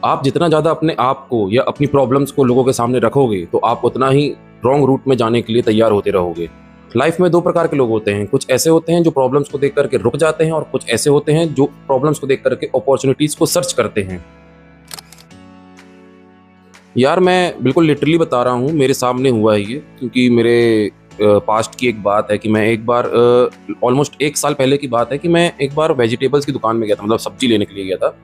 आप जितना ज़्यादा अपने आप को या अपनी प्रॉब्लम्स को लोगों के सामने रखोगे, तो आप उतना ही रॉन्ग रूट में जाने के लिए तैयार होते रहोगे। लाइफ में 2 प्रकार के लोग होते हैं, कुछ ऐसे होते हैं जो प्रॉब्लम्स को देख कर के रुक जाते हैं और कुछ ऐसे होते हैं जो प्रॉब्लम्स को देख कर के अपॉर्च्युनिटीज़ को सर्च करते हैं। यार मैं बिल्कुल लिटरली बता रहा हूँ, मेरे सामने हुआ है ये, क्योंकि मेरे पास्ट की एक बात है कि मैं एक बार ऑलमोस्ट 1 साल पहले की बात है कि मैं एक बार वेजिटेबल्स की दुकान में गया था, मतलब सब्ज़ी लेने के लिए गया था।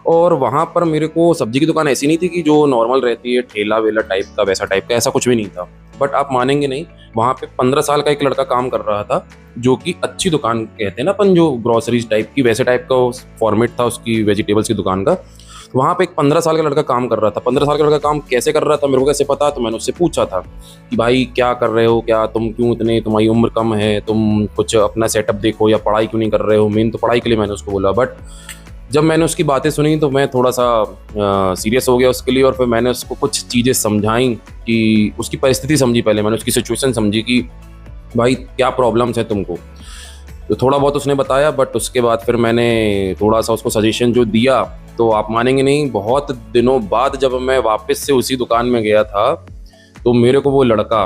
और वहाँ पर मेरे को सब्ज़ी की दुकान ऐसी नहीं थी कि जो नॉर्मल रहती है, ठेला-वेला टाइप का, वैसा टाइप का, ऐसा कुछ भी नहीं था। बट आप मानेंगे नहीं, वहाँ पे 15 साल का एक लड़का काम कर रहा था, जो कि अच्छी दुकान कहते हैं ना अपन, जो ग्रोसरीज़ टाइप की, वैसे टाइप का उस फॉर्मेट था उसकी वेजिटेबल्स की दुकान का। वहाँ पे एक 15 साल का लड़का काम कर रहा था। 15 साल का लड़का काम कैसे कर रहा था मेरे को कैसे पता? तो मैंने उससे पूछा था कि भाई क्या कर रहे हो, क्या तुम क्यों इतने, तुम्हारी उम्र कम है, तुम कुछ अपना सेटअप देखो या पढ़ाई क्यों नहीं कर रहे हो? मेन तो पढ़ाई के लिए मैंने उसको बोला। बट जब मैंने उसकी बातें सुनी तो मैं थोड़ा सा सीरियस हो गया उसके लिए, और फिर मैंने उसको कुछ चीज़ें समझाई कि उसकी परिस्थिति समझी। पहले मैंने उसकी सिचुएशन समझी कि भाई क्या प्रॉब्लम्स है तुमको। तो थोड़ा बहुत उसने बताया, बट उसके बाद फिर मैंने थोड़ा सा उसको सजेशन जो दिया, तो आप मानेंगे नहीं, बहुत दिनों बाद जब मैं वापस से उसी दुकान में गया था, तो मेरे को वो लड़का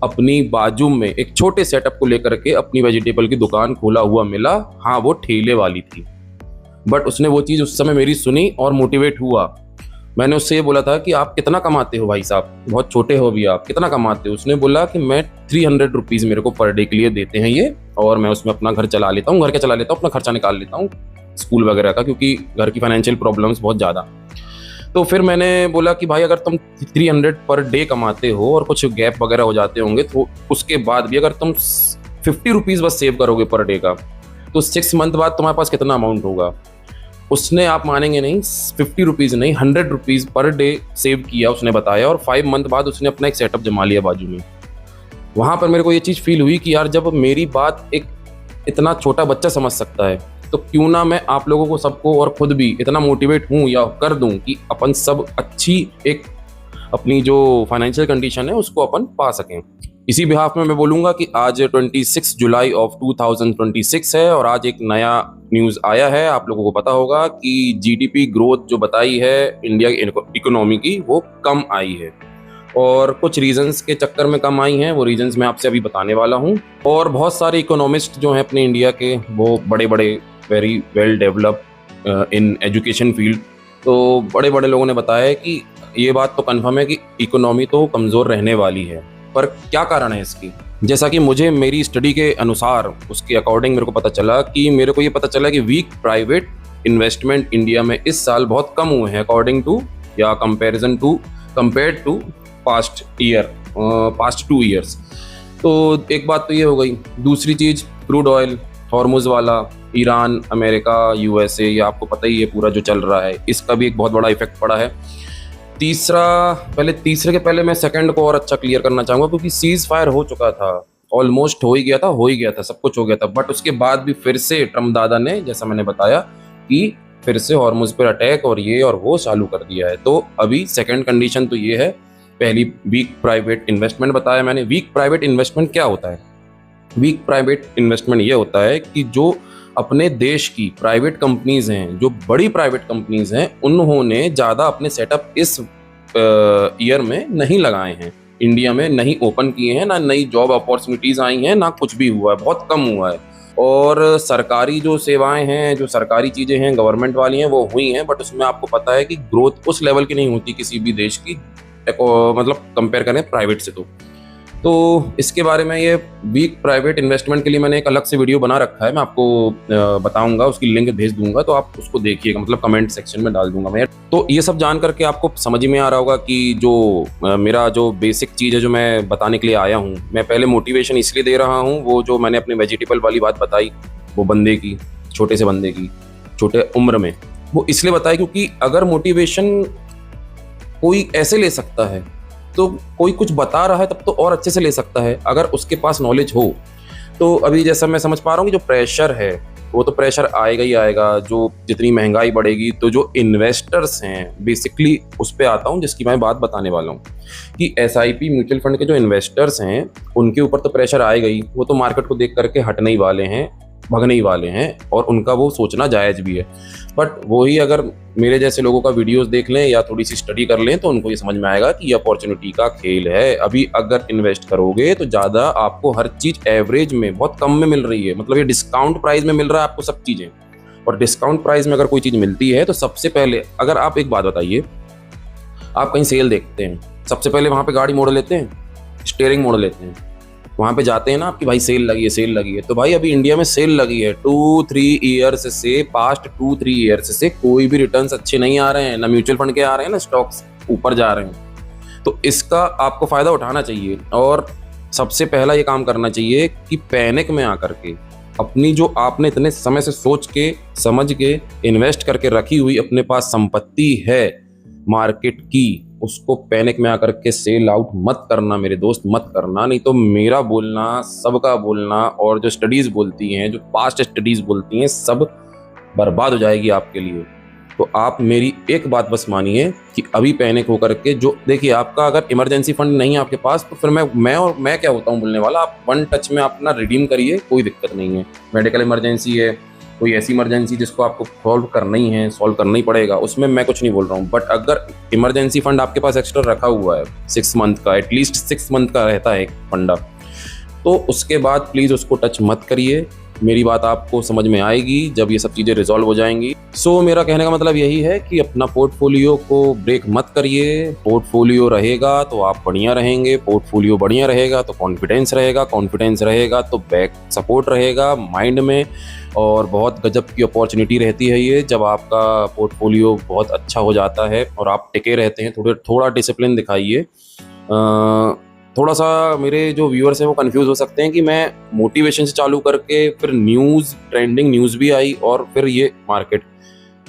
अपनी बाजू में एक छोटे सेटअप को लेकर के अपनी वेजिटेबल की दुकान खोला हुआ मिला। हाँ, वो ठेले वाली थी, बट उसने वो चीज़ उस समय मेरी सुनी और मोटिवेट हुआ। मैंने उससे ये बोला था कि आप कितना कमाते हो भाई साहब, बहुत छोटे हो अभी, आप कितना कमाते हो? उसने बोला कि मैं 300 रुपीज़ मेरे को पर डे के लिए देते हैं ये, और मैं उसमें अपना घर चला लेता हूँ, घर का चला लेता हूँ, अपना खर्चा निकाल लेता हूँ स्कूल वगैरह का, क्योंकि घर की फाइनेंशियल प्रॉब्लम्स बहुत ज़्यादा। तो फिर मैंने बोला कि भाई अगर तुम 300 पर डे कमाते हो और कुछ गैप वगैरह हो जाते होंगे, तो उसके बाद भी अगर तुम 50 रुपीज़ बस सेव करोगे पर डे का, तो 6 मंथ बाद तुम्हारे पास कितना अमाउंट होगा? उसने, आप मानेंगे नहीं, 50 रुपीज़ नहीं, 100 रुपीज़ पर डे सेव किया उसने बताया, और 5 मंथ बाद उसने अपना एक सेटअप जमा लिया बाजू में। वहाँ पर मेरे को ये चीज़ फील हुई कि यार जब मेरी बात एक इतना छोटा बच्चा समझ सकता है, तो क्यों ना मैं आप लोगों को, सबको, और खुद भी इतना मोटिवेट हूँ या कर दूँ कि अपन सब अच्छी एक अपनी जो फाइनेंशियल कंडीशन है उसको अपन पा सकें। इसी बिहाफ में मैं बोलूँगा कि आज 26 जुलाई ऑफ 2026 है, और आज एक नया न्यूज़ आया है। आप लोगों को पता होगा कि जीडीपी ग्रोथ जो बताई है इंडिया की इकोनॉमी की, वो कम आई है, और कुछ रीजंस के चक्कर में कम आई हैं। वो रीजंस मैं आपसे अभी बताने वाला हूँ। और बहुत सारे इकोनॉमिस्ट जो हैं अपने इंडिया के, वो बड़े बड़े, very well developed in education field, तो बड़े बड़े लोगों ने बताया है कि ये बात तो कन्फर्म है कि इकोनॉमी तो कमज़ोर रहने वाली है। पर क्या कारण है इसकी? जैसा कि मुझे मेरी स्टडी के अनुसार, उसके अकॉर्डिंग मेरे को पता चला कि, मेरे को ये पता चला कि वीक प्राइवेट इन्वेस्टमेंट इंडिया में इस साल बहुत कम हुए हैं, अकॉर्डिंग टू या कंपेयर्ड टू पास्ट 2 ईयर्स। तो एक बात तो ये हो गई। दूसरी चीज़, क्रूड ऑयल, हॉर्मुज़ वाला, ईरान, अमेरिका, यूएसए, ये आपको पता ही है पूरा जो चल रहा है, इसका भी एक बहुत बड़ा इफेक्ट पड़ा है। तीसरे के पहले मैं सेकंड को और अच्छा क्लियर करना चाहूँगा, क्योंकि सीज फायर हो चुका था, ऑलमोस्ट हो ही गया था, सब कुछ हो गया था। बट उसके बाद भी फिर से ट्रम्प दादा ने, जैसा मैंने बताया, कि फिर से हॉर्मुज़ पर अटैक और ये और वो चालू कर दिया है। तो अभी सेकंड कंडीशन तो ये है। पहली, वीक प्राइवेट इन्वेस्टमेंट बताया मैंने। वीक प्राइवेट इन्वेस्टमेंट क्या होता है? वीक प्राइवेट इन्वेस्टमेंट ये होता है कि जो अपने देश की प्राइवेट कंपनीज हैं, जो बड़ी प्राइवेट कंपनीज हैं, उन्होंने ज़्यादा अपने सेटअप इस ईयर में नहीं लगाए हैं, इंडिया में नहीं ओपन किए हैं, ना नई जॉब अपॉर्चुनिटीज़ आई हैं, ना कुछ भी हुआ है, बहुत कम हुआ है। और सरकारी जो सेवाएं हैं, जो सरकारी चीज़ें हैं गवर्नमेंट वाली हैं, वो हुई हैं, बट उसमें आपको पता है कि ग्रोथ उस लेवल की नहीं होती किसी भी देश की, मतलब कंपेयर करें प्राइवेट से। तो इसके बारे में, ये वीक प्राइवेट इन्वेस्टमेंट के लिए मैंने एक अलग से वीडियो बना रखा है, मैं आपको बताऊंगा, उसकी लिंक भेज दूंगा, तो आप उसको देखिएगा, मतलब कमेंट सेक्शन में डाल दूंगा मैं। तो ये सब जान करके आपको समझ में आ रहा होगा कि जो मेरा जो बेसिक चीज़ है जो मैं बताने के लिए आया हूँ, मैं पहले मोटिवेशन इसलिए दे रहा हूँ, वो जो मैंने अपने वेजिटेबल वाली बात बताई, वो बंदे की, छोटे से बंदे की, छोटे उम्र में, वो इसलिए बताई क्योंकि अगर मोटिवेशन कोई ऐसे ले सकता है, तो कोई कुछ बता रहा है तब तो और अच्छे से ले सकता है, अगर उसके पास नॉलेज हो। तो अभी जैसा मैं समझ पा रहा हूँ कि जो प्रेशर है, वो तो प्रेशर आएगा ही आएगा, जो जितनी महंगाई बढ़ेगी, तो जो इन्वेस्टर्स हैं, बेसिकली उस पे आता हूँ जिसकी मैं बात बताने वाला हूँ, कि एसआईपी म्यूचुअल फंड के जो इन्वेस्टर्स हैं, उनके ऊपर तो प्रेशर आएगा ही, वो तो मार्केट को देख करके हटने ही वाले हैं। भगने ही वाले हैं और उनका वो सोचना जायज़ भी है। बट वही अगर मेरे जैसे लोगों का वीडियोस देख लें या थोड़ी सी स्टडी कर लें तो उनको ये समझ में आएगा कि ये अपॉर्चुनिटी का खेल है। अभी अगर इन्वेस्ट करोगे तो ज़्यादा आपको हर चीज़ एवरेज में बहुत कम में मिल रही है, मतलब ये डिस्काउंट प्राइस में मिल रहा है आपको सब चीज़ें। और डिस्काउंट प्राइस में अगर कोई चीज़ मिलती है तो सबसे पहले अगर आप एक बात बताइए, आप कहीं सेल देखते हैं, सबसे पहले वहाँ पे गाड़ी मोड़ लेते हैं, स्टीयरिंग मोड़ लेते हैं, वहाँ पे जाते हैं ना आपकी भाई सेल लगी है, सेल लगी है। तो भाई अभी इंडिया में सेल लगी है 2-3 ईयर्स से, पास्ट 2-3 ईयर्स से कोई भी रिटर्न्स अच्छे नहीं आ रहे हैं, ना म्यूचुअल फंड के आ रहे हैं ना स्टॉक्स ऊपर जा रहे हैं। तो इसका आपको फ़ायदा उठाना चाहिए और सबसे पहला ये काम करना चाहिए कि पैनिक में आकर के अपनी जो आपने इतने समय से सोच के समझ के इन्वेस्ट करके रखी हुई अपने पास संपत्ति है मार्केट की, उसको पैनिक में आकर के सेल आउट मत करना मेरे दोस्त, मत करना। नहीं तो मेरा बोलना, सबका बोलना और जो स्टडीज़ बोलती हैं, जो पास्ट स्टडीज़ बोलती हैं, सब बर्बाद हो जाएगी आपके लिए। तो आप मेरी एक बात बस मानिए कि अभी पैनिक होकर के जो देखिए, आपका अगर इमरजेंसी फंड नहीं है आपके पास तो फिर मैं क्या होता हूँ बोलने वाला, आप वन टच में अपना रिडीम करिए, कोई दिक्कत नहीं है। मेडिकल इमरजेंसी है, कोई ऐसी इमरजेंसी जिसको आपको सॉल्व करना ही पड़ेगा, उसमें मैं कुछ नहीं बोल रहा हूँ। बट अगर इमरजेंसी फंड आपके पास एक्स्ट्रा रखा हुआ है 6 मंथ का, एटलीस्ट 6 मंथ का रहता है एक फंडा, तो उसके बाद प्लीज़ उसको टच मत करिए। मेरी बात आपको समझ में आएगी जब ये सब चीज़ें रिजॉल्व हो जाएंगी। सो मेरा कहने का मतलब यही है कि अपना पोर्टफोलियो को ब्रेक मत करिए। पोर्टफोलियो रहेगा तो आप बढ़िया रहेंगे, पोर्टफोलियो बढ़िया रहेगा तो कॉन्फिडेंस रहेगा, कॉन्फिडेंस रहेगा तो बैक सपोर्ट रहेगा माइंड में, और बहुत गजब की अपॉर्चुनिटी रहती है ये जब आपका पोर्टफोलियो बहुत अच्छा हो जाता है और आप टिके रहते हैं। थोड़ा डिसिप्लिन दिखाइए। थोड़ा सा मेरे जो व्यूअर्स हैं वो कंफ्यूज हो सकते हैं कि मैं मोटिवेशन से चालू करके फिर न्यूज़, ट्रेंडिंग न्यूज़ भी आई और फिर ये मार्केट।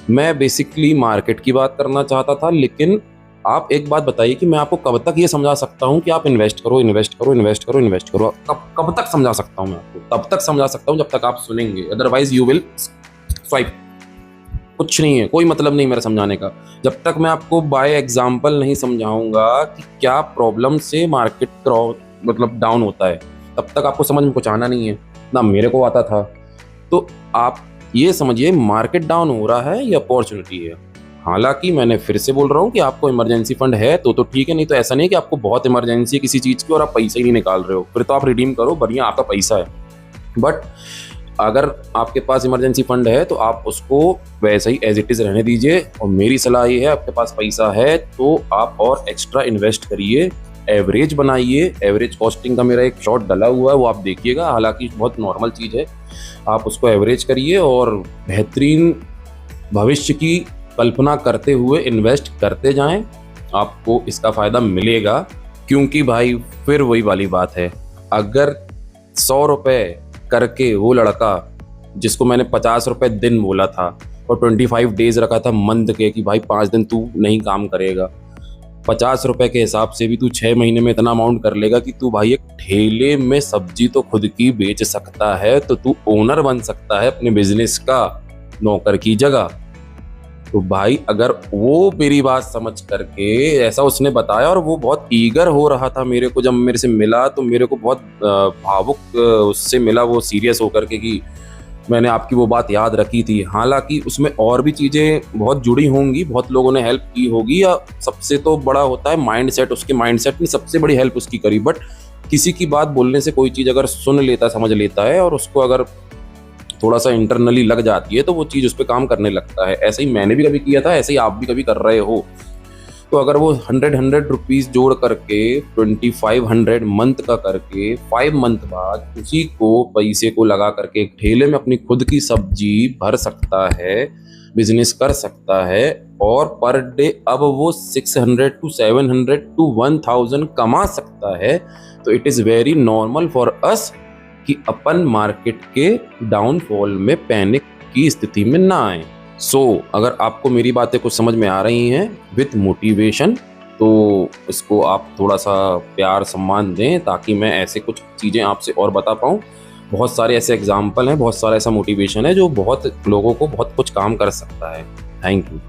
मैं बेसिकली मार्केट की बात करना चाहता था, लेकिन आप एक बात बताइए कि मैं आपको कब तक ये समझा सकता हूँ कि आप इन्वेस्ट करो, इन्वेस्ट करो, इन्वेस्ट करो, इन्वेस्ट करो। कब तक समझा सकता हूँ मैं आपको? तब तक समझा सकता हूँ जब तक आप सुनेंगे, अदरवाइज यू विल स्वाइप। कुछ नहीं है, कोई मतलब नहीं मेरा समझाने का। जब तक मैं आपको बाय एग्जाम्पल नहीं समझाऊंगा कि क्या प्रॉब्लम से मार्केट मतलब डाउन होता है, तब तक आपको समझ में कुछ आना नहीं है, ना मेरे को आता था। तो आप ये समझिए मार्केट डाउन हो रहा है, ये अपॉर्चुनिटी है। हालांकि मैंने फिर से बोल रहा हूँ कि आपको इमरजेंसी फंड है तो ठीक है, नहीं तो ऐसा नहीं कि आपको बहुत इमरजेंसी है किसी चीज़ की और आप पैसा ही नहीं निकाल रहे हो, फिर तो आप रिडीम करो, बढ़िया आपका पैसा है। बट अगर आपके पास इमरजेंसी फंड है तो आप उसको वैसे ही एज इट इज़ रहने दीजिए। और मेरी सलाह ये है, आपके पास पैसा है तो आप और एक्स्ट्रा इन्वेस्ट करिए, एवरेज बनाइए। एवरेज कॉस्टिंग का मेरा एक शॉर्ट डला हुआ है, वो आप देखिएगा, हालांकि बहुत नॉर्मल चीज़ है। आप उसको एवरेज करिए और बेहतरीन भविष्य की कल्पना करते हुए इन्वेस्ट करते जाएं, आपको इसका फ़ायदा मिलेगा। क्योंकि भाई फिर वही वाली बात है, अगर 100 रुपये करके वो लड़का जिसको मैंने 50 रुपये दिन बोला था और 25 डेज रखा था मंथ के कि भाई 5 दिन तू नहीं काम करेगा, 50 रुपये के हिसाब से भी तू 6 महीने में इतना अमाउंट कर लेगा कि तू भाई एक ठेले में सब्जी तो खुद की बेच सकता है, तो तू ओनर बन सकता है अपने बिजनेस का, नौकर की जगह। तो भाई अगर वो मेरी बात समझ करके, ऐसा उसने बताया और वो बहुत ईगर हो रहा था मेरे को, जब मेरे से मिला तो मेरे को बहुत भावुक उससे मिला, वो सीरियस होकर के कि मैंने आपकी वो बात याद रखी थी। हालांकि उसमें और भी चीज़ें बहुत जुड़ी होंगी, बहुत लोगों ने हेल्प की होगी, या सबसे तो बड़ा होता है माइंड सेट, उसके माइंड सेट ने सबसे बड़ी हेल्प उसकी करी। बट किसी की बात बोलने से कोई चीज़ अगर सुन लेता, समझ लेता है और उसको अगर थोड़ा सा इंटरनली लग जाती है तो वो चीज़ उस पर काम करने लगता है। ऐसे ही मैंने भी कभी किया था, ऐसे ही आप भी कभी कर रहे हो। तो अगर वो 100 रुपीज़ जोड़ करके 2500 मंथ का करके 5 मंथ बाद उसी को पैसे को लगा करके एक ठेले में अपनी खुद की सब्जी भर सकता है, बिजनेस कर सकता है, और पर डे अब वो 600 to 700 to 1000 कमा सकता है, तो it is very normal for us कि अपन मार्केट के डाउनफॉल में पैनिक की स्थिति में ना आए। सो अगर आपको मेरी बातें कुछ समझ में आ रही हैं विथ मोटिवेशन, तो इसको आप थोड़ा सा प्यार सम्मान दें ताकि मैं ऐसे कुछ चीज़ें आपसे और बता पाऊँ। बहुत सारे ऐसे एग्जाम्पल हैं, बहुत सारा ऐसा मोटिवेशन है जो बहुत लोगों को बहुत कुछ काम कर सकता है। Thank you.